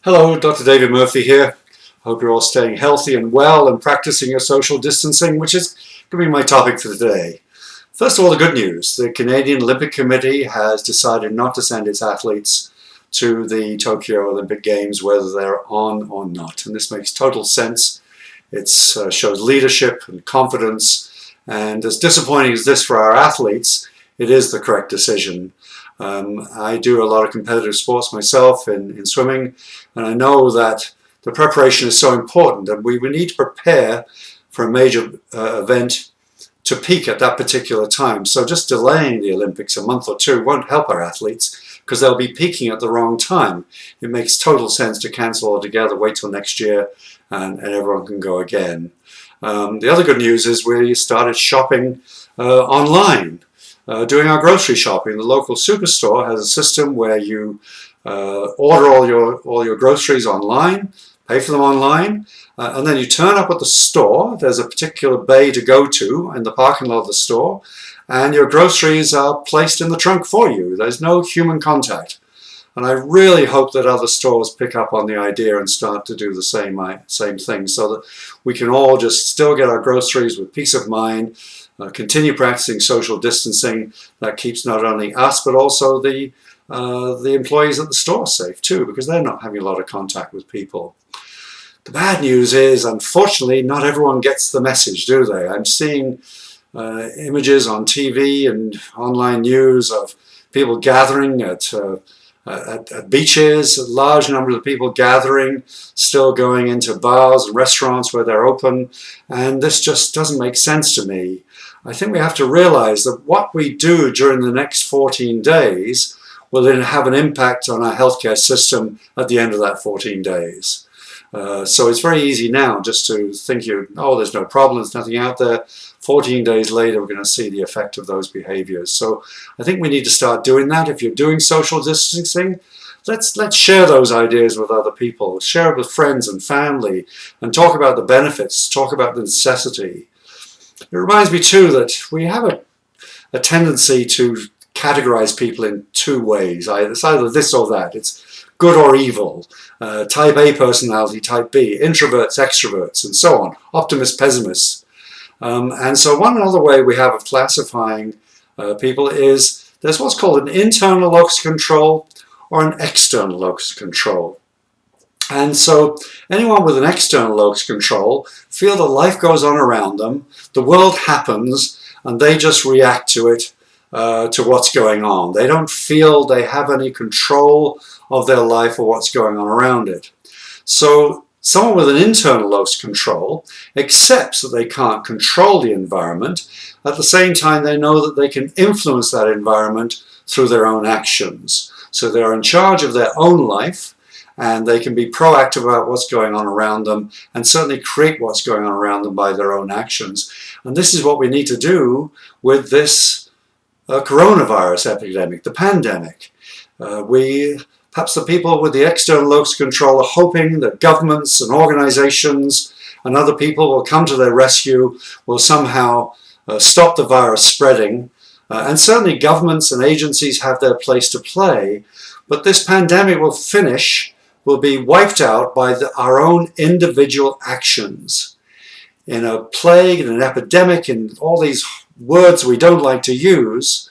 Hello, Dr. David Murphy here. Hope you're all staying healthy and well and practicing your social distancing, which is going to be my topic for today. First of all, the good news. The Canadian Olympic Committee has decided not to send its athletes to the Tokyo Olympic Games, whether they're on or not. And this makes total sense. It shows leadership and confidence. And as disappointing as this for our athletes, it is the correct decision. I do a lot of competitive sports myself in swimming, and I know that the preparation is so important, and we need to prepare for a major event to peak at that particular time. So just delaying the Olympics a month or two won't help our athletes because they'll be peaking at the wrong time. It makes total sense to cancel altogether, wait till next year, and everyone can go again. The other good news is we started shopping online. Doing our grocery shopping. The local superstore has a system where you order all your groceries online, pay for them online, and then you turn up at the store. There's a particular bay to go to in the parking lot of the store, and your groceries are placed in the trunk for you. There's no human contact. And I really hope that other stores pick up on the idea and start to do the same thing, so that we can all just still get our groceries with peace of mind, continue practicing social distancing. That keeps not only us but also the employees at the store safe too, because they're not having a lot of contact with people. The bad news is, unfortunately, not everyone gets the message, do they? I'm seeing images on TV and online news of people gathering at beaches, a large number of people gathering, still going into bars and restaurants where they're open, and this just doesn't make sense to me. I think we have to realize that what we do during the next 14 days will then have an impact on our healthcare system at the end of that 14 days. So it's very easy now just to think, oh, there's no problem, there's nothing out there. 14 days later, we're going to see the effect of those behaviors. So I think we need to start doing that. If you're doing social distancing, let's share those ideas with other people. Share it with friends and family and talk about the benefits, talk about the necessity. It reminds me too that we have a tendency to categorize people in two ways. It's either this or that. It's good or evil. Type A personality, type B, introverts, extroverts, and so on. Optimists, pessimists. And so one other way we have of classifying people is there's what's called an internal locus of control or an external locus of control. And so anyone with an external locus of control feel that life goes on around them, the world happens, and they just react to it, to what's going on. They don't feel they have any control of their life or what's going on around it. So someone with an internal locus of control accepts that they can't control the environment. At the same time, they know that they can influence that environment through their own actions. So they're in charge of their own life, and they can be proactive about what's going on around them and certainly create what's going on around them by their own actions. And this is what we need to do with this coronavirus epidemic, the pandemic. Perhaps the people with the external locus of control are hoping that governments and organizations and other people will come to their rescue, will somehow stop the virus spreading. And certainly governments and agencies have their place to play. But this pandemic will be wiped out by our own individual actions. In a plague, in an epidemic, in all these words we don't like to use,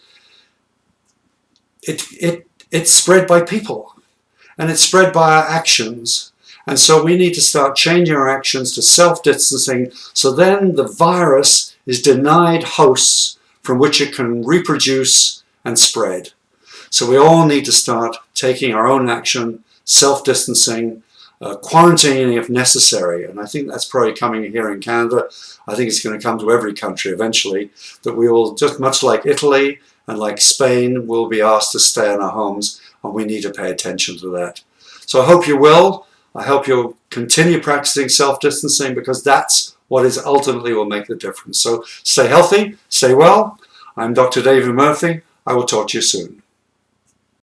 it's spread by people, and it's spread by our actions. And so we need to start changing our actions to self-distancing, so then the virus is denied hosts from which it can reproduce and spread. So we all need to start taking our own action, self-distancing, quarantining if necessary. And I think that's probably coming here in Canada. I think it's going to come to every country eventually, that we will, just much like Italy and like Spain, will be asked to stay in our homes, and we need to pay attention to that. So I hope you will. I hope you'll continue practicing self-distancing, because that's what is ultimately will make the difference. So stay healthy, stay well. I'm Dr. David Murphy. I will talk to you soon.